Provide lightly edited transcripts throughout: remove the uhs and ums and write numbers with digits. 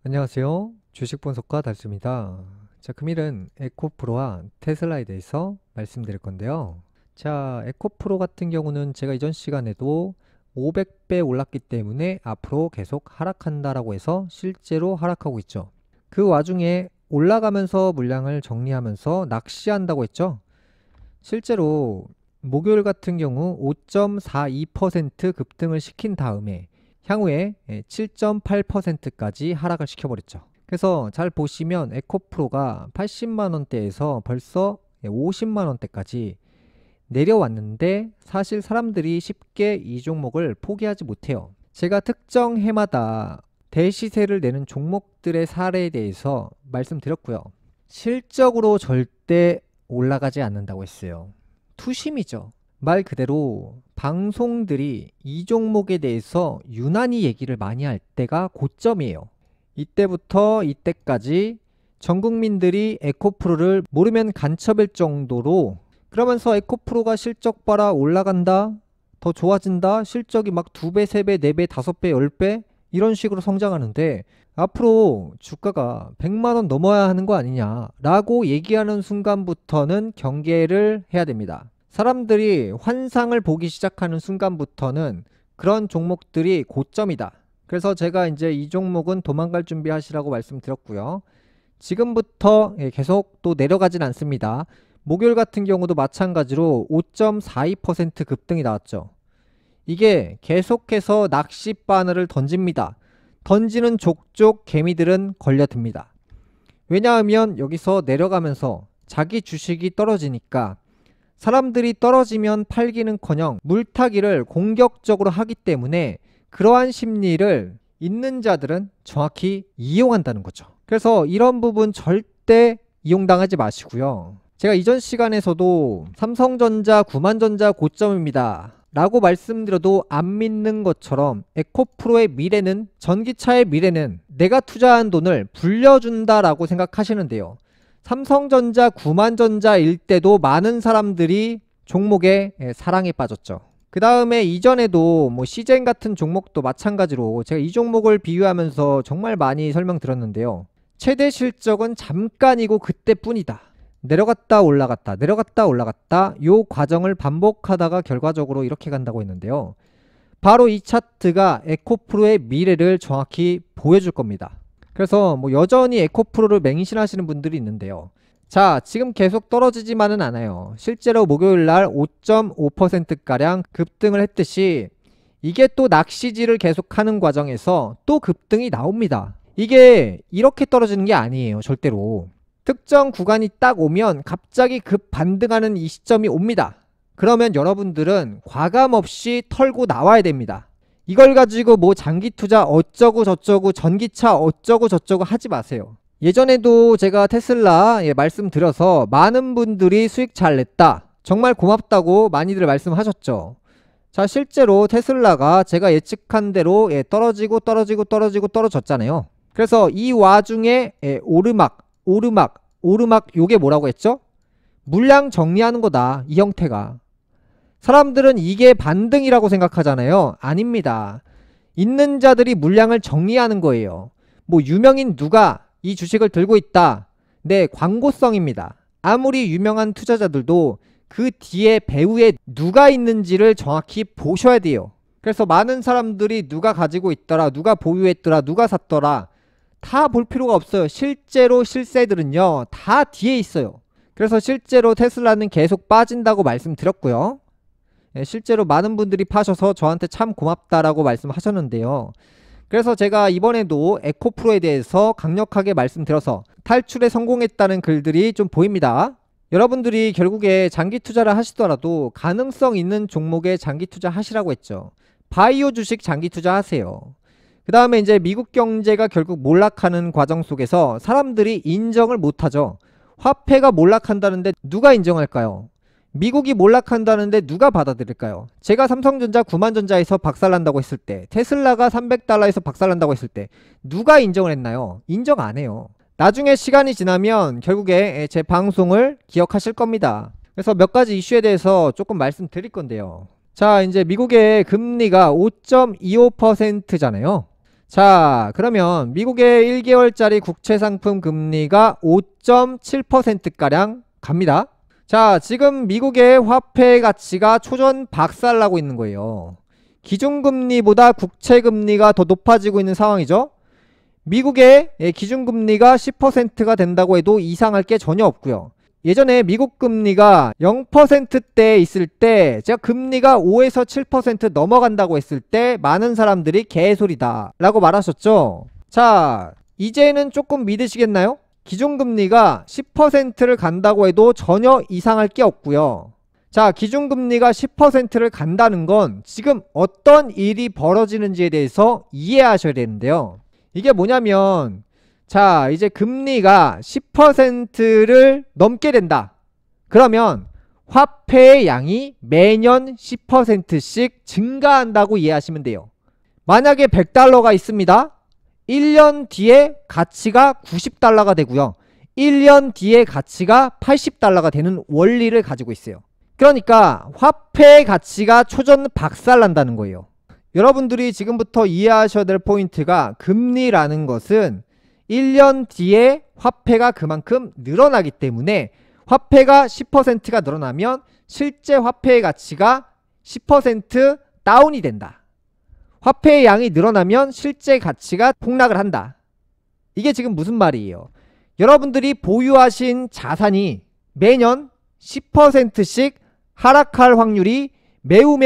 안녕하세요. 주식 분석가 달수입니다. 자, 금일은 에코프로와 테슬라에 대해서 말씀드릴 건데요. 자, 에코프로 같은 경우는 제가 이전 시간에도 500배 올랐기 때문에 앞으로 계속 하락한다라고 해서 실제로 하락하고 있죠. 그 와중에 올라가면서 물량을 정리하면서 낚시한다고 했죠. 실제로 목요일 같은 경우 5.42% 급등을 시킨 다음에 향후에 7.8%까지 하락을 시켜버렸죠. 그래서 잘 보시면 에코프로가 80만원대에서 벌써 50만원대까지 내려왔는데 사실 사람들이 쉽게 이 종목을 포기하지 못해요. 제가 특정 해마다 대시세를 내는 종목들의 사례에 대해서 말씀드렸고요. 실적으로 절대 올라가지 않는다고 했어요. 투심이죠. 말 그대로 방송들이 이 종목에 대해서 유난히 얘기를 많이 할 때가 고점이에요. 이때부터 이때까지 전 국민들이 에코프로를 모르면 간첩일 정도로 그러면서 에코프로가 실적 봐라 올라간다 더 좋아진다 실적이 막 2배, 3배, 4배, 5배, 10배 이런 식으로 성장하는데 앞으로 주가가 100만원 넘어야 하는 거 아니냐 라고 얘기하는 순간부터는 경계를 해야 됩니다. 사람들이 환상을 보기 시작하는 순간부터는 그런 종목들이 고점이다. 그래서 제가 이제 이 종목은 도망갈 준비하시라고 말씀드렸고요. 지금부터 계속 또 내려가진 않습니다. 목요일 같은 경우도 마찬가지로 5.42% 급등이 나왔죠. 이게 계속해서 낚시 바늘을 던집니다. 던지는 족족 개미들은 걸려듭니다. 왜냐하면 여기서 내려가면서 자기 주식이 떨어지니까 사람들이 떨어지면 팔기는커녕 물타기를 공격적으로 하기 때문에 그러한 심리를 있는 자들은 정확히 이용한다는 거죠. 그래서 이런 부분 절대 이용당하지 마시고요. 제가 이전 시간에서도 삼성전자, 구만전자 고점입니다 라고 말씀드려도 안 믿는 것처럼 에코프로의 미래는, 전기차의 미래는 내가 투자한 돈을 불려준다 라고 생각하시는데요. 삼성전자, 구만전자일 때도 많은 사람들이 종목에 사랑에 빠졌죠. 그 다음에 이전에도 시젠 같은 종목도 마찬가지로 제가 이 종목을 비유하면서 정말 많이 설명드렸는데요. 최대 실적은 잠깐이고 그때뿐이다. 내려갔다 올라갔다 내려갔다 올라갔다 요 과정을 반복하다가 결과적으로 이렇게 간다고 했는데요. 바로 이 차트가 에코프로의 미래를 정확히 보여줄 겁니다. 그래서 여전히 에코프로를 맹신하시는 분들이 있는데요. 자, 지금 계속 떨어지지만은 않아요. 실제로 목요일날 5.5%가량 급등을 했듯이 이게 또 낚시질을 계속하는 과정에서 또 급등이 나옵니다. 이게 이렇게 떨어지는 게 아니에요. 절대로. 특정 구간이 딱 오면 갑자기 급 반등하는 이 시점이 옵니다. 그러면 여러분들은 과감없이 털고 나와야 됩니다. 이걸 가지고 장기 투자 어쩌고 저쩌고 전기차 어쩌고 저쩌고 하지 마세요. 예전에도 제가 테슬라 말씀드려서 많은 분들이 수익 잘 냈다. 정말 고맙다고 많이들 말씀하셨죠. 자, 실제로 테슬라가 제가 예측한 대로 떨어지고 떨어졌잖아요. 그래서 이 와중에 오르막 요게 뭐라고 했죠? 물량 정리하는 거다. 이 형태가. 사람들은 이게 반등이라고 생각하잖아요. 아닙니다. 있는 자들이 물량을 정리하는 거예요. 유명인 누가 이 주식을 들고 있다. 네, 광고성입니다. 아무리 유명한 투자자들도 그 뒤에 배후에 누가 있는지를 정확히 보셔야 돼요. 그래서 많은 사람들이 누가 가지고 있더라, 누가 보유했더라, 누가 샀더라 다 볼 필요가 없어요. 실제로 실세들은요 다 뒤에 있어요. 그래서 실제로 테슬라는 계속 빠진다고 말씀드렸고요. 실제로 많은 분들이 파셔서 저한테 참 고맙다라고 말씀하셨는데요. 그래서 제가 이번에도 에코프로에 대해서 강력하게 말씀드려서 탈출에 성공했다는 글들이 좀 보입니다. 여러분들이 결국에 장기 투자를 하시더라도 가능성 있는 종목에 장기 투자 하시라고 했죠. 바이오 주식 장기 투자 하세요. 그 다음에 이제 미국 경제가 결국 몰락하는 과정 속에서 사람들이 인정을 못하죠. 화폐가 몰락한다는데 누가 인정할까요? 미국이 몰락한다는데 누가 받아들일까요? 제가 삼성전자, 구만전자에서 박살난다고 했을 때, 테슬라가 300달러에서 박살난다고 했을 때 누가 인정을 했나요? 인정 안 해요. 나중에 시간이 지나면 결국에 제 방송을 기억하실 겁니다. 그래서 몇 가지 이슈에 대해서 조금 말씀드릴 건데요. 자, 이제 미국의 금리가 5.25%잖아요. 자, 그러면 미국의 1개월짜리 국채상품 금리가 5.7%가량 갑니다. 자, 지금 미국의 화폐 가치가 초전 박살나고 있는 거예요. 기준금리보다 국채금리가 더 높아지고 있는 상황이죠. 미국의 기준금리가 10%가 된다고 해도 이상할 게 전혀 없고요. 예전에 미국 금리가 0%대에 있을 때 제가 금리가 5에서 7% 넘어간다고 했을 때 많은 사람들이 개소리다 라고 말하셨죠. 자, 이제는 조금 믿으시겠나요? 기준금리가 10%를 간다고 해도 전혀 이상할 게 없고요. 자, 기준금리가 10%를 간다는 건 지금 어떤 일이 벌어지는지에 대해서 이해하셔야 되는데요. 이게 뭐냐면, 자, 이제 금리가 10%를 넘게 된다. 그러면 화폐의 양이 매년 10%씩 증가한다고 이해하시면 돼요. 만약에 100달러가 있습니다. 1년 뒤에 가치가 90달러가 되고요. 1년 뒤에 가치가 80달러가 되는 원리를 가지고 있어요. 그러니까 화폐의 가치가 초전 박살난다는 거예요. 여러분들이 지금부터 이해하셔야 될 포인트가 금리라는 것은 1년 뒤에 화폐가 그만큼 늘어나기 때문에 화폐가 10%가 늘어나면 실제 화폐의 가치가 10% 다운이 된다. 화폐의 양이 늘어나면 실제 가치가 폭락을 한다. 이게 지금 무슨 말이에요? 여러분들이 보유하신 자산이 매년 10%씩 하락할 확률이 매우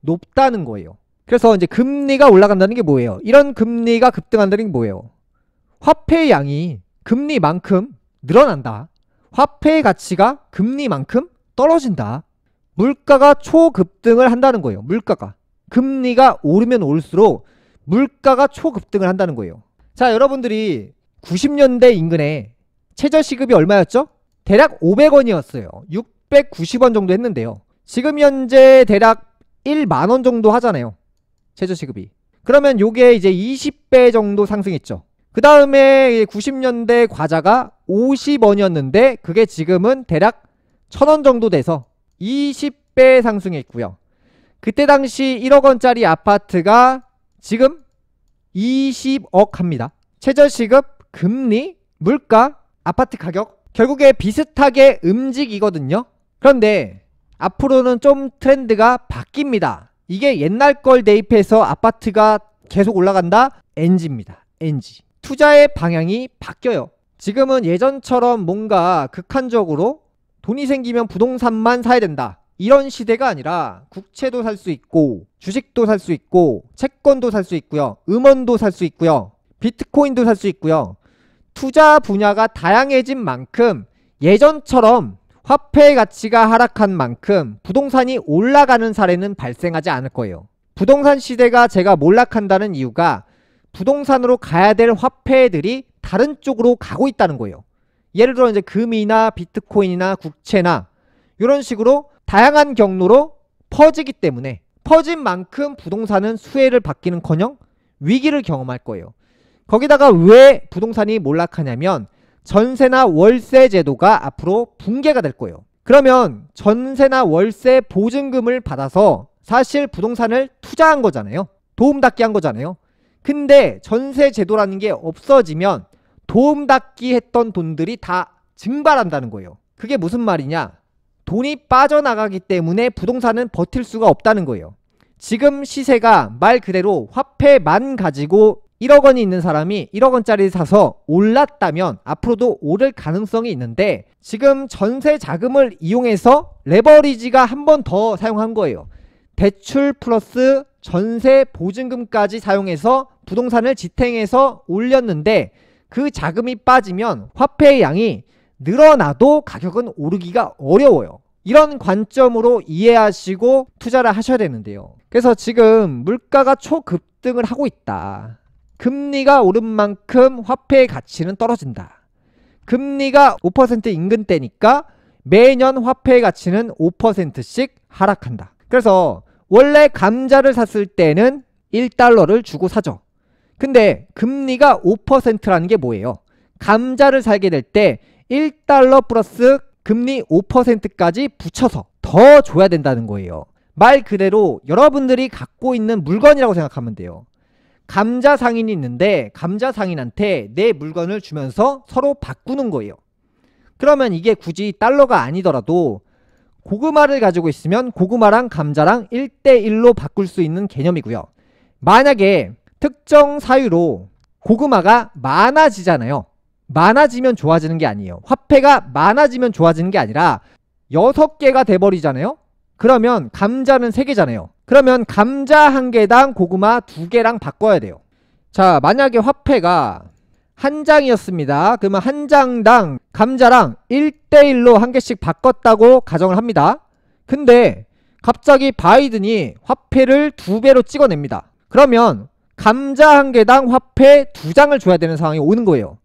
높다는 거예요. 그래서 이제 금리가 올라간다는 게 뭐예요? 이런 금리가 급등한다는 게 뭐예요? 화폐의 양이 금리만큼 늘어난다. 화폐의 가치가 금리만큼 떨어진다. 물가가 초급등을 한다는 거예요. 물가가. 금리가 오르면 올수록 물가가 초급등을 한다는 거예요. 자, 여러분들이 90년대 인근에 최저시급이 얼마였죠? 대략 500원이었어요. 690원 정도 했는데요. 지금 현재 대략 1만원 정도 하잖아요. 최저시급이. 그러면 요게 이제 20배 정도 상승했죠. 그 다음에 90년대 과자가 50원이었는데 그게 지금은 대략 1000원 정도 돼서 20배 상승했고요. 그때 당시 1억원짜리 아파트가 지금 20억 합니다. 최저시급, 금리, 물가, 아파트 가격 결국에 비슷하게 움직이거든요. 그런데 앞으로는 좀 트렌드가 바뀝니다. 이게 옛날 걸 대입해서 아파트가 계속 올라간다? NG입니다. NG. 투자의 방향이 바뀌어요. 지금은 예전처럼 뭔가 극한적으로 돈이 생기면 부동산만 사야 된다. 이런 시대가 아니라 국채도 살 수 있고 주식도 살 수 있고 채권도 살 수 있고요. 음원도 살 수 있고요. 비트코인도 살 수 있고요. 투자 분야가 다양해진 만큼 예전처럼 화폐의 가치가 하락한 만큼 부동산이 올라가는 사례는 발생하지 않을 거예요. 부동산 시대가 제가 몰락한다는 이유가 부동산으로 가야 될 화폐들이 다른 쪽으로 가고 있다는 거예요. 예를 들어 이제 금이나 비트코인이나 국채나 이런 식으로 다양한 경로로 퍼지기 때문에 퍼진 만큼 부동산은 수혜를 받기는커녕 위기를 경험할 거예요. 거기다가 왜 부동산이 몰락하냐면 전세나 월세 제도가 앞으로 붕괴가 될 거예요. 그러면 전세나 월세 보증금을 받아서 사실 부동산을 투자한 거잖아요. 도움닫기 한 거잖아요. 근데 전세 제도라는 게 없어지면 도움닫기 했던 돈들이 다 증발한다는 거예요. 그게 무슨 말이냐? 돈이 빠져나가기 때문에 부동산은 버틸 수가 없다는 거예요. 지금 시세가 말 그대로 화폐만 가지고 1억원이 있는 사람이 1억원짜리 사서 올랐다면 앞으로도 오를 가능성이 있는데 지금 전세 자금을 이용해서 레버리지가 한 번 더 사용한 거예요. 대출 플러스 전세 보증금까지 사용해서 부동산을 지탱해서 올렸는데 그 자금이 빠지면 화폐의 양이 늘어나도 가격은 오르기가 어려워요. 이런 관점으로 이해하시고 투자를 하셔야 되는데요. 그래서 지금 물가가 초급등을 하고 있다. 금리가 오른 만큼 화폐의 가치는 떨어진다. 금리가 5% 인근 때니까 매년 화폐의 가치는 5%씩 하락한다. 그래서 원래 감자를 샀을 때는 1달러를 주고 사죠. 근데 금리가 5%라는 게 뭐예요? 감자를 사게 될 때 1달러 플러스 금리 5%까지 붙여서 더 줘야 된다는 거예요. 말 그대로 여러분들이 갖고 있는 물건이라고 생각하면 돼요. 감자 상인이 있는데 감자 상인한테 내 물건을 주면서 서로 바꾸는 거예요. 그러면 이게 굳이 달러가 아니더라도 고구마를 가지고 있으면 고구마랑 감자랑 1대1로 바꿀 수 있는 개념이고요. 만약에 특정 사유로 고구마가 많아지잖아요. 많아지면 좋아지는 게 아니에요. 화폐가 많아지면 좋아지는 게 아니라 6개가 돼버리잖아요. 그러면 감자는 3개잖아요. 그러면 감자 1개당 고구마 2개랑 바꿔야 돼요. 자, 만약에 화폐가 한 장이었습니다. 그러면 한 장당 감자랑 1대1로 1개씩 바꿨다고 가정을 합니다. 근데 갑자기 바이든이 화폐를 2배로 찍어냅니다. 그러면 감자 1개당 화폐 2장을 줘야 되는 상황이 오는 거예요.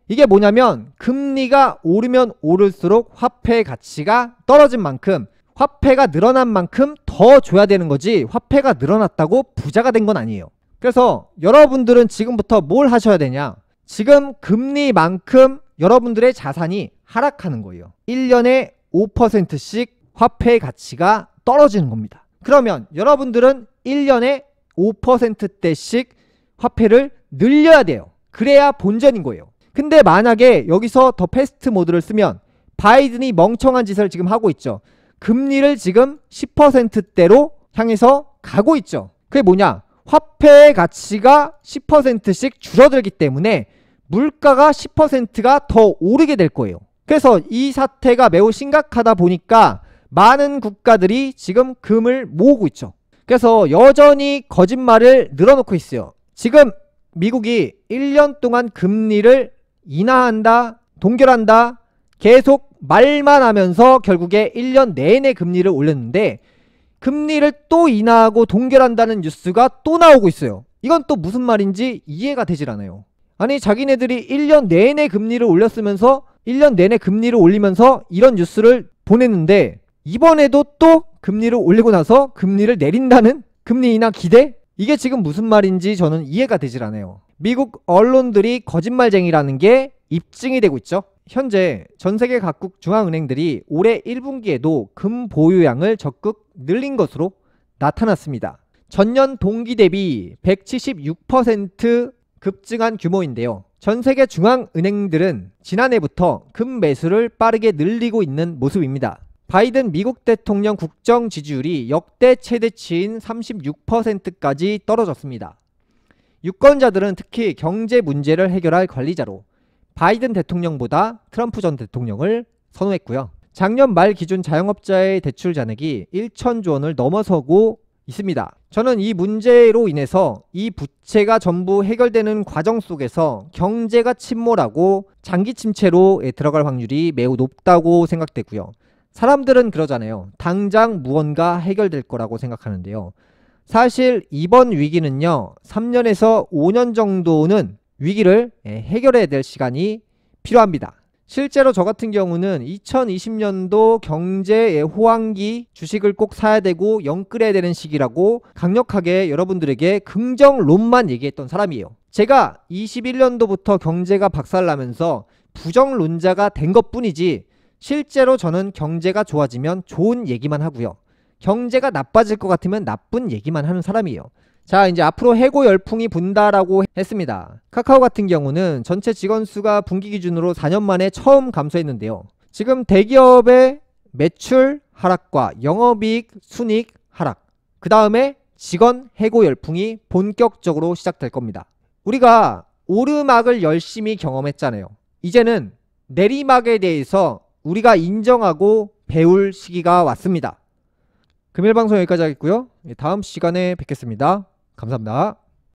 이게 뭐냐면 금리가 오르면 오를수록 화폐의 가치가 떨어진 만큼 화폐가 늘어난 만큼 더 줘야 되는 거지, 화폐가 늘어났다고 부자가 된 건 아니에요. 그래서 여러분들은 지금부터 뭘 하셔야 되냐, 지금 금리만큼 여러분들의 자산이 하락하는 거예요. 1년에 5%씩 화폐의 가치가 떨어지는 겁니다. 그러면 여러분들은 1년에 5%대씩 화폐를 늘려야 돼요. 그래야 본전인 거예요. 근데 만약에 여기서 더 패스트 모드를 쓰면 바이든이 멍청한 짓을 지금 하고 있죠. 금리를 지금 10%대로 향해서 가고 있죠. 그게 뭐냐, 화폐의 가치가 10%씩 줄어들기 때문에 물가가 10%가 더 오르게 될 거예요. 그래서 이 사태가 매우 심각하다 보니까 많은 국가들이 지금 금을 모으고 있죠. 그래서 여전히 거짓말을 늘어놓고 있어요. 지금 미국이 1년 동안 금리를 인하한다, 동결한다, 계속 말만 하면서 결국에 1년 내내 금리를 올렸는데 금리를 또 인하하고 동결한다는 뉴스가 또 나오고 있어요. 이건 또 무슨 말인지 이해가 되질 않아요. 아니, 자기네들이 1년 내내 금리를 올렸으면서 1년 내내 금리를 올리면서 이런 뉴스를 보냈는데 이번에도 또 금리를 올리고 나서 금리를 내린다는 금리 인하 기대? 이게 지금 무슨 말인지 저는 이해가 되질 않아요. 미국 언론들이 거짓말쟁이라는 게 입증이 되고 있죠. 현재 전세계 각국 중앙은행들이 올해 1분기에도 금 보유량을 적극 늘린 것으로 나타났습니다. 전년 동기 대비 176% 급증한 규모인데요. 전세계 중앙은행들은 지난해부터 금 매수를 빠르게 늘리고 있는 모습입니다. 바이든 미국 대통령 국정 지지율이 역대 최대치인 36%까지 떨어졌습니다. 유권자들은 특히 경제 문제를 해결할 관리자로 바이든 대통령보다 트럼프 전 대통령을 선호했고요. 작년 말 기준 자영업자의 대출 잔액이 1,000조 원을 넘어서고 있습니다. 저는 이 문제로 인해서 이 부채가 전부 해결되는 과정 속에서 경제가 침몰하고 장기 침체로 들어갈 확률이 매우 높다고 생각되고요. 사람들은 그러잖아요. 당장 무언가 해결될 거라고 생각하는데요. 사실 이번 위기는요, 3년에서 5년 정도는 위기를 해결해야 될 시간이 필요합니다. 실제로 저 같은 경우는 2020년도 경제의 호황기 주식을 꼭 사야 되고 영끌해야 되는 시기라고 강력하게 여러분들에게 긍정론만 얘기했던 사람이에요. 제가 21년도부터 경제가 박살나면서 부정론자가 된 것뿐이지 실제로 저는 경제가 좋아지면 좋은 얘기만 하고요. 경제가 나빠질 것 같으면 나쁜 얘기만 하는 사람이에요. 자, 이제 앞으로 해고 열풍이 분다라고 했습니다. 카카오 같은 경우는 전체 직원 수가 분기 기준으로 4년 만에 처음 감소했는데요. 지금 대기업의 매출 하락과 영업이익 순이익 하락, 그 다음에 직원 해고 열풍이 본격적으로 시작될 겁니다. 우리가 오르막을 열심히 경험했잖아요. 이제는 내리막에 대해서 우리가 인정하고 배울 시기가 왔습니다. 금일 방송 여기까지 하겠고요. 다음 시간에 뵙겠습니다. 감사합니다.